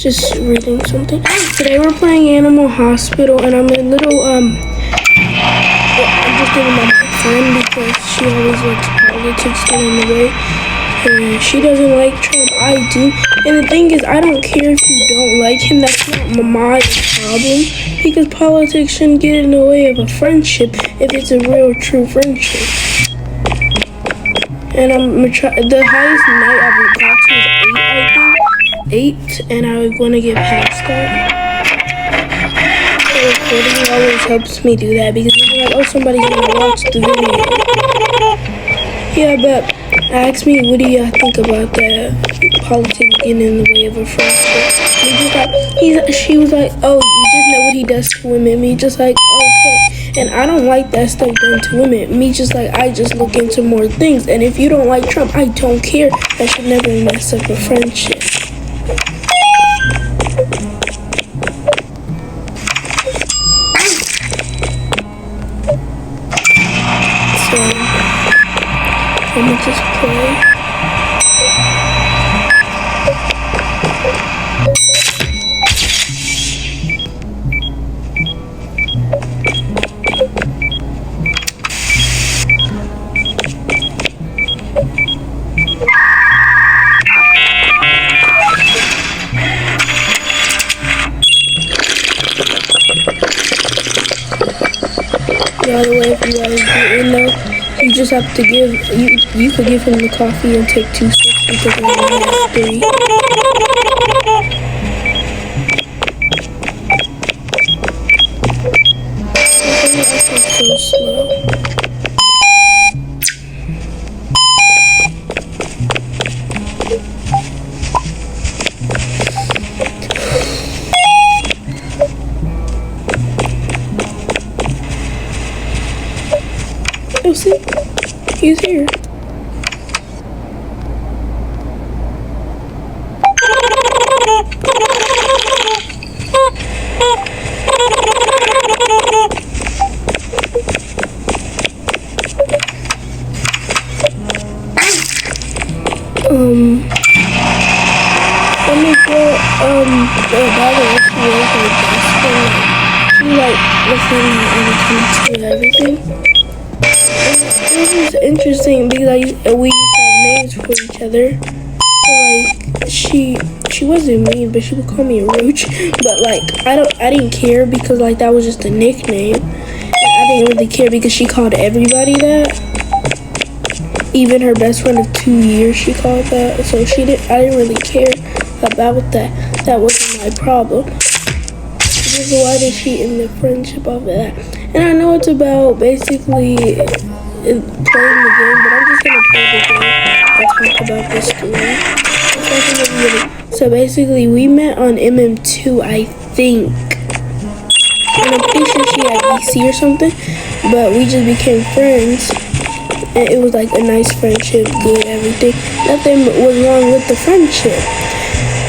just reading something. Today we're playing Animal Hospital, and I'm a little I'm just thinking about my friend because she always lets politics get in the way. And she doesn't like Trump. I do. And the thing is, I don't care if you don't like him. That's not my problem. Because politics shouldn't get in the way of a friendship if it's a real, true friendship. And I'm gonna try. The highest night I've got to is 8, I think. 8, and I want to get past that. So recording always helps me do that because it's like, oh, somebody's gonna watch the video. Yeah, but ask me, what do you think about that? Politics getting in the way of a friendship. She was like, oh, you just know what he does to women. Me just like, okay. And I don't like that stuff done to women. Me just like, I just look into more things. And if you don't like Trump, I don't care. That should never mess up a friendship. So, I'm gonna just play. By the way, if you guys didn't know, you just have to give, you could give him the coffee and take 2 sips because we only have 3. It's so slow. Oh, see? He's here. Let me go, by the way, she was my best friend. She, like, listened all the time to everything. This is interesting because we used to have names for each other. So, like, she wasn't mean, but she would call me a roach. But like, I didn't care because like that was just a nickname. And I didn't really care because she called everybody that. Even her best friend of 2 years, she called that. So I didn't really care about that. That wasn't my problem. Just why did she end the friendship off of that? And I know it's about basically playing the game, but I'm just gonna play the game and talk about the story. So basically, we met on MM2, I think, and I'm pretty sure she had EC or something, but we just became friends, and it was like a nice friendship, good, everything. Nothing was wrong with the friendship.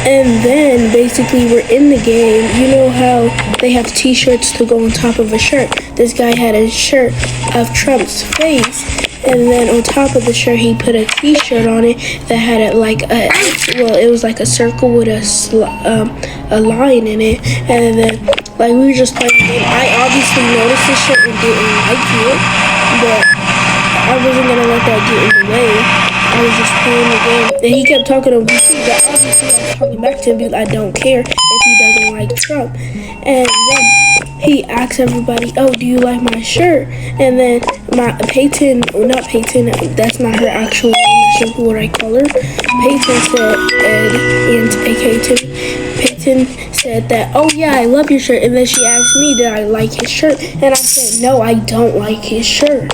And then basically we're in the game. You know how they have t-shirts to go on top of a shirt. This guy had a shirt of Trump's face, and then on top of the shirt he put a t-shirt on it that had it like it was like a circle with a line in it. And then like we were just playing the game. I obviously noticed the shirt and didn't like it, but I wasn't gonna let that get in the way. I was just playing the game. And he kept talking to me, but obviously I was talking back to him because I don't care if he doesn't like Trump. And then he asked everybody, oh, do you like my shirt? And then Peyton, that's not her actual name, that's what I call her. Peyton said, Peyton said that, oh yeah, I love your shirt. And then she asked me, did I like his shirt? And I said, no, I don't like his shirt.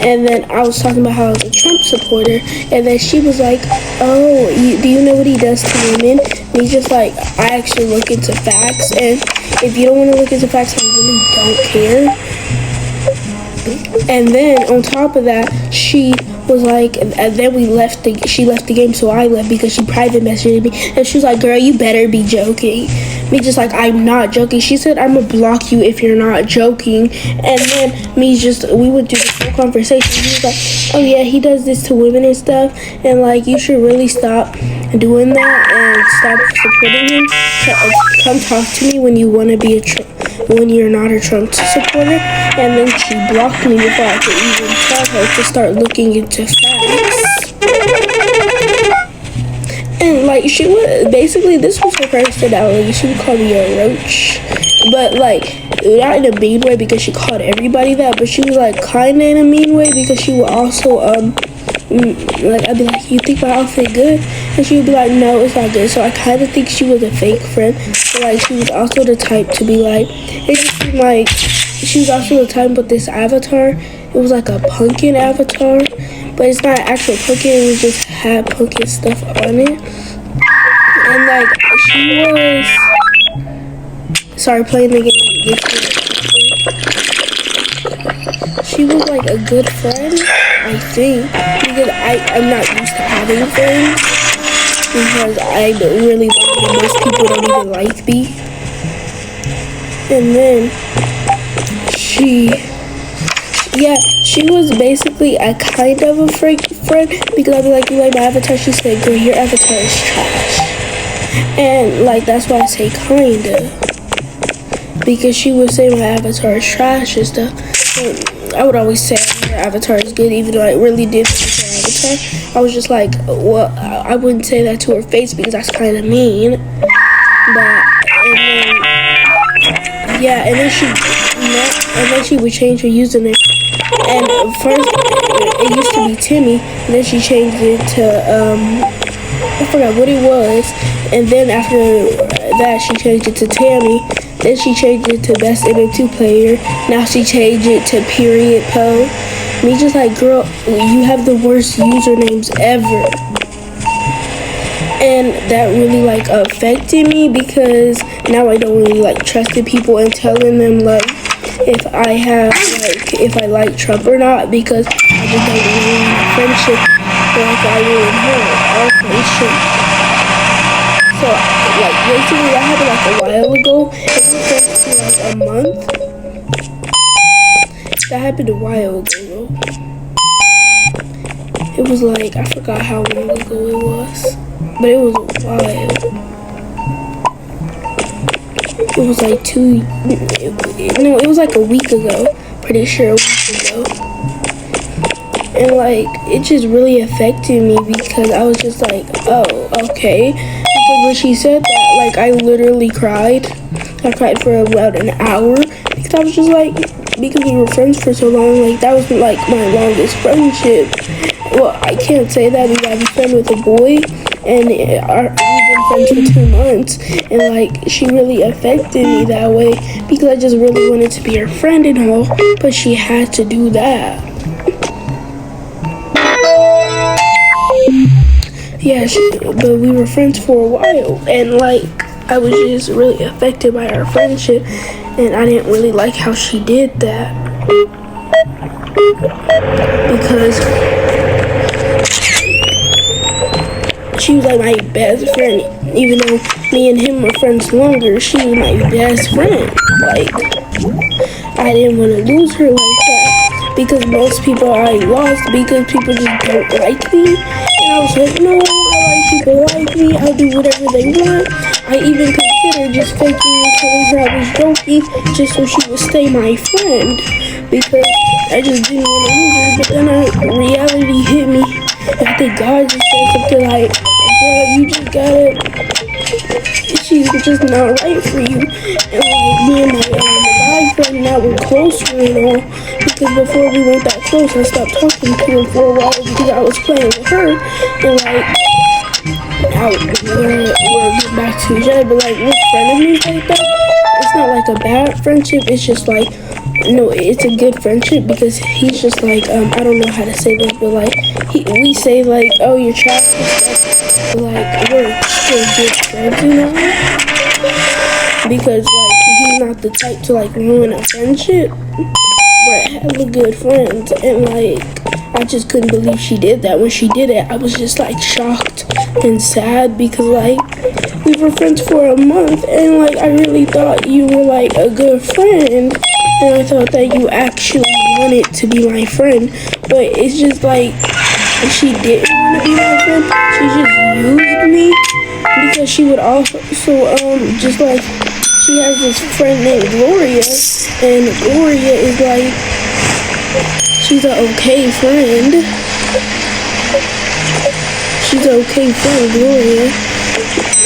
And then I was talking about how I was a Trump supporter, and then she was like, oh, do you know what he does to women? And he's just like, I actually look into facts, and if you don't want to look into facts, I really don't care. And then on top of that, she was like, and then she left the game, so I left because she private messaged me, and she was like, girl, you better be joking. me just like, I'm not joking. She said, I'm gonna block you if you're not joking. And then we went through this whole conversation. He was like, oh yeah, he does this to women and stuff, and like, you should really stop doing that and stop supporting him. Come talk to me when you want to be when you're not a Trump supporter. And then she blocked me before I could even tell her to start looking into facts. And like, she would basically, this was her personality. She would call me a roach, but like, not in a mean way because she called everybody that, but she was like kind of in a mean way because she would also like, I'd be like, you think my outfit good? And she would be like, no, it's not good. So I kind of think she was a fake friend, but like, she was also the type to be like, it just seemed like she was also the type with this avatar. It was like a pumpkin avatar, but it's not actual pumpkin, it was just had pumpkin stuff on it. And like, she was, sorry, playing the game. She was like a good friend, I think, because I'm not used to having friends, because I really like most people don't even like me. And then she was basically a kind of a fake friend, because I'd be like, you like my avatar? She said, girl, your avatar is trash. And like, that's why I say kinda, because she would say my avatar is trash and stuff. And I would always say her avatar is good, even though I really did like her avatar. I was just like, well, I wouldn't say that to her face because that's kind of mean. But and then she would change her username. And first, it used to be Timmy, and then she changed it to, I forgot what it was. And then after that, she changed it to Tammy. Then she changed it to Best MM2 Player. Now she changed it to Period Po. Me just like, girl, you have the worst usernames ever. And that really like affected me, because now I don't really like trusting people and telling them like if I like Trump or not, because I just don't really want a friendship like I really had our friendship. So like basically that happened like a while ago. It was like a month. That happened a while ago. It was like, I forgot how long ago it was, but it was a while. It was like it was like a week ago. Pretty sure a week ago. And like, it just really affected me, because I was just like, oh, okay. Because when she said that, like, I literally cried. I cried for about an hour, because I was just like, because we were friends for so long, like, that was like my longest friendship. Well, I can't say that, because I was a friend with a boy, and we've been friends for 2 months, and like, she really affected me that way, because I just really wanted to be her friend and all, but she had to do that. Yeah, but we were friends for a while, and like, I was just really affected by our friendship, and I didn't really like how she did that, because she was like my best friend. Even though me and him were friends longer, she was my best friend. Like, I didn't want to lose her like that, because most people I lost because people just don't like me. And I was like, no, I like people like me. I'll do whatever they want. I even considered just faking and telling her I was joking just so she would stay my friend, because I just didn't want to lose her. But then reality hit me. I think God just said something like, girl, you just gotta, she's just not right for you. And like, me and my guy friend now we're closer and all, because before we weren't that close, I stopped talking to him for a while because I was playing with her. And like, now we're getting back to each other, but like, we're frenemies like that. It's not like a bad friendship, it's just like, no, it's a good friendship, because he's just like, I don't know how to say this, but like, we say like, oh, you're trash and stuff, but like, we're still good friends, you know? Because like, he's not the type to like ruin a friendship. We're hella good friends, and like, I just couldn't believe she did that. When she did it, I was just like shocked and sad, because like, we were friends for a month, and like I really thought you were like a good friend, and I thought that you actually wanted to be my friend. But it's just like she didn't want to be my friend. She just used me because she would also just like she has this friend named Gloria, and Gloria is like she's an okay friend. She's an okay friend, Gloria.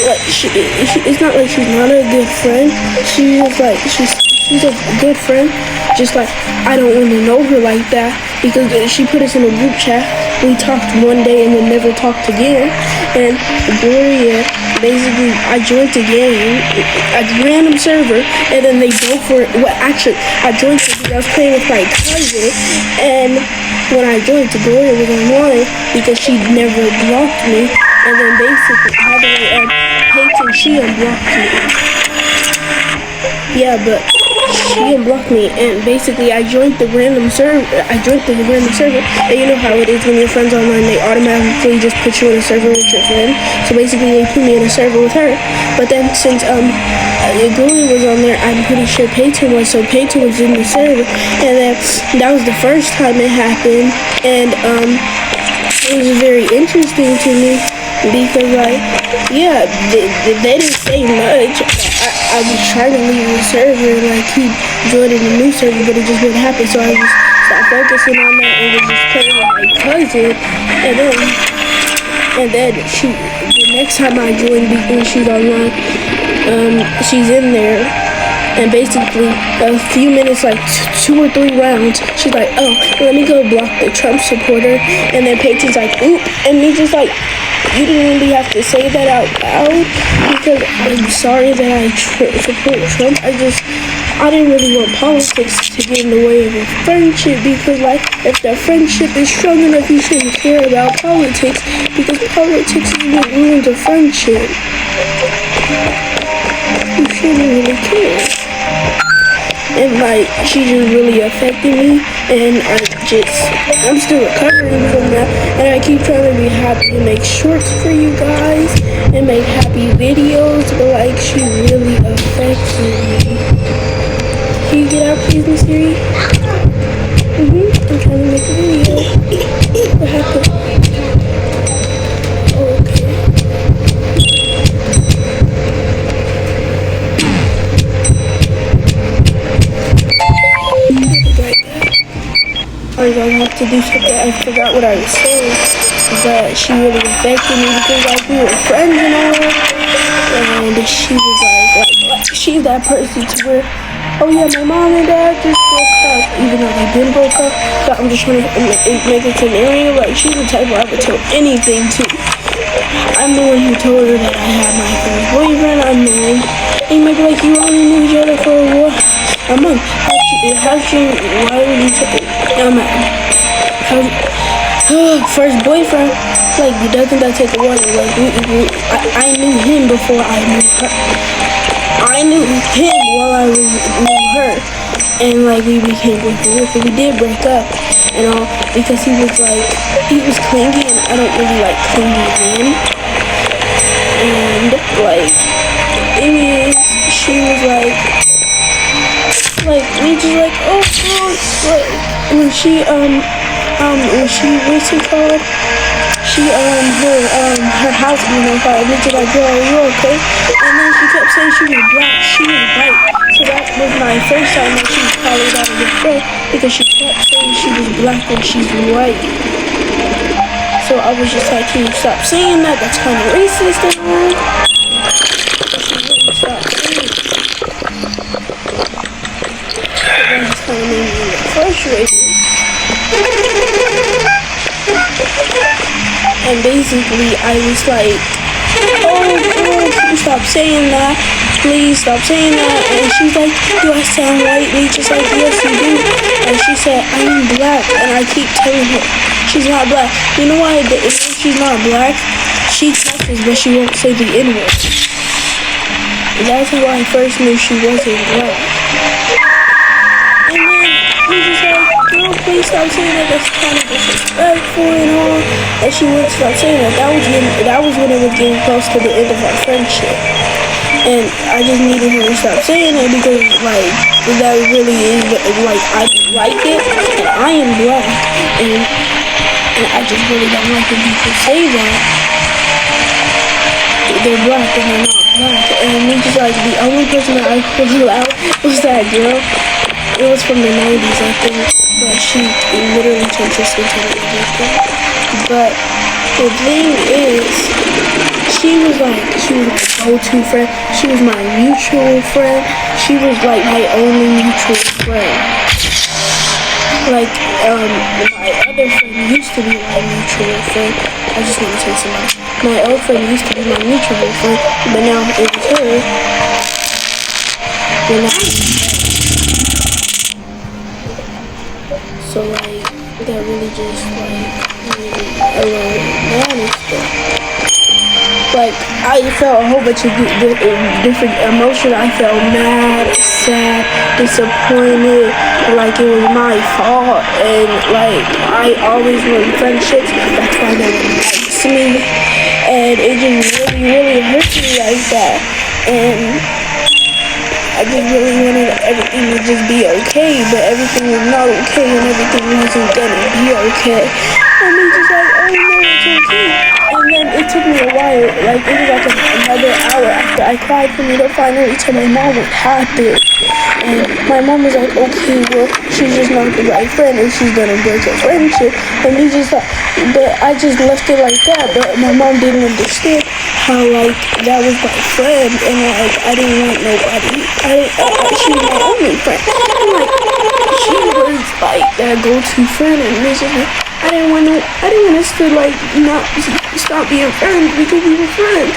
Like it's not like she's not a good friend. She's just like she's a good friend. Just like I don't want to know her like that because she put us in a group chat. We talked one day and then never talked again. And Gloria, basically, I joined the game, a random server, and then they both were. Well, actually, I joined because I was playing with my cousin, and when I joined, Gloria was online because she never blocked me, and then basically, by the way, Peyton, she unblocked me. Yeah, but she unblocked me, and basically I joined the random server. And you know how it is when your friends online, they automatically just put you in a server with your friend. So basically they put me in a server with her. But then since Gloria was on there, I'm pretty sure Peyton was. So Peyton was in the server, and then that was the first time it happened, and it was very interesting to me because like yeah, they didn't say much. I was trying to leave the server and like keep joining the new server, but it just wouldn't happen. So I just stopped focusing on that and was just playing with my cousin. And then the next time I joined when she's online, she's in there. And basically, a few minutes, like 2 or 3 rounds, she's like, oh, let me go block the Trump supporter. And then Peyton's like, oop. And me just like, you didn't really have to say that out loud because I'm sorry that I support Trump. I didn't really want politics to get in the way of a friendship because, like, if the friendship is strong enough, you shouldn't care about politics because politics is what ruins a friendship. You shouldn't really care. And like she just really affected me, and I'm still recovering from that, and I keep trying to be happy and make shorts for you guys and make happy videos, but like she really affected me. Can you get out please, Miss Siri? I'm trying to make a video. What happened? I was gonna have to do something. I forgot what I was saying, but she really affected me because like we were friends and all, and she was like she's that person to where, oh yeah, my mom and dad just broke up, even though they been broke up. So I'm just trying to make a scenario. Like she's the type where I would tell anything to. I'm the one who told her that I had my first boyfriend. I'm the one. And you might be like, you only knew each other for a month. Why would you tell me? First boyfriend, like, doesn't that take a while? Like, I knew him before I knew her. I knew him while I knew her. And, like, we became boyfriend. So we did break up and all because he was clingy, and I don't really like clingy men. And, like, thing is, she was like, we just like, oh, like, when she, what's it called? Her house being on fire. We just like, girl, are you okay? And then she kept saying she was black, she was white. So that was my first time that she was probably out of the friend because she kept saying she was black and she's white. So I was just like, can you stop saying that? That's kind of racist and all. But she wouldn't stop saying it. That just kind of made me frustrated. And basically, I was like, oh, girl, can you stop saying that? Please stop saying that. And she's like, do I sound white? And he's just like, yes, you do. And she said, I'm black. And I keep telling her, she's not black. You know why she's not black? She cusses, but she won't say the N-word. That's how I first knew she wasn't black. And then he's just like, girl, please stop saying that. That's kind of disrespectful and all. And she wouldn't stop saying that. That was when it was getting close to the end of our friendship. And I just needed her to stop saying it because, like, that really is, like, I like it, and I am black, and I just really don't like when people say that. They're black and they're not black. And it's just like, the only person that I pulled out was that girl. It was from the 90s, I think, but she literally transitioned to everything. But the thing is, she was my go-to friend. She was my mutual friend. She was like my only mutual friend. Like, my other friend used to be my mutual friend. I just want to say something. My old friend used to be my mutual friend, but now it was her. And now, so like, that really just like really mad and stuff. Like, I felt a whole bunch of different emotions. I felt mad, sad, disappointed, like it was my fault, and like I always ruined friendships. That's why no one likes me, and it just really hurt me like that. And I just really wanted everything to just be okay, but everything was not okay, and everything wasn't gonna be okay. And they just like, oh no, it's okay. And then it took me a while, like it was like another hour after I cried for me to finally tell my mom what happened. And my mom was like, okay, well, she's just not the right friend, and she's gonna break a friendship. And we just like, but I just left it like that. But my mom didn't understand how like that was my friend, and like I didn't want nobody. She was my only friend. And like she was like that go-to friend, and it's just like I didn't want us to like not stop being friends because we were friends.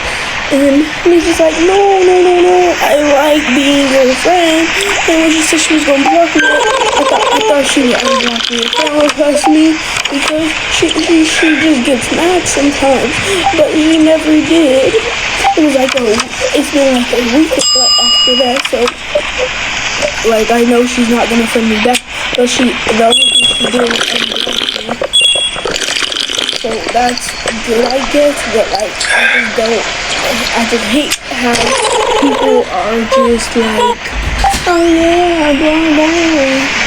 And he's just like, no, I like being your friend. And when she said she was gonna block me, I thought she would unblock me. That would hurt me because she just gets mad sometimes, but she never did. It was like it's been like a week after that, so like I know she's not gonna friend me back, but the only thing she did was unblock me. So that's good, I guess, but like I just hate how people are just like, oh yeah, blah blah.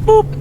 boop.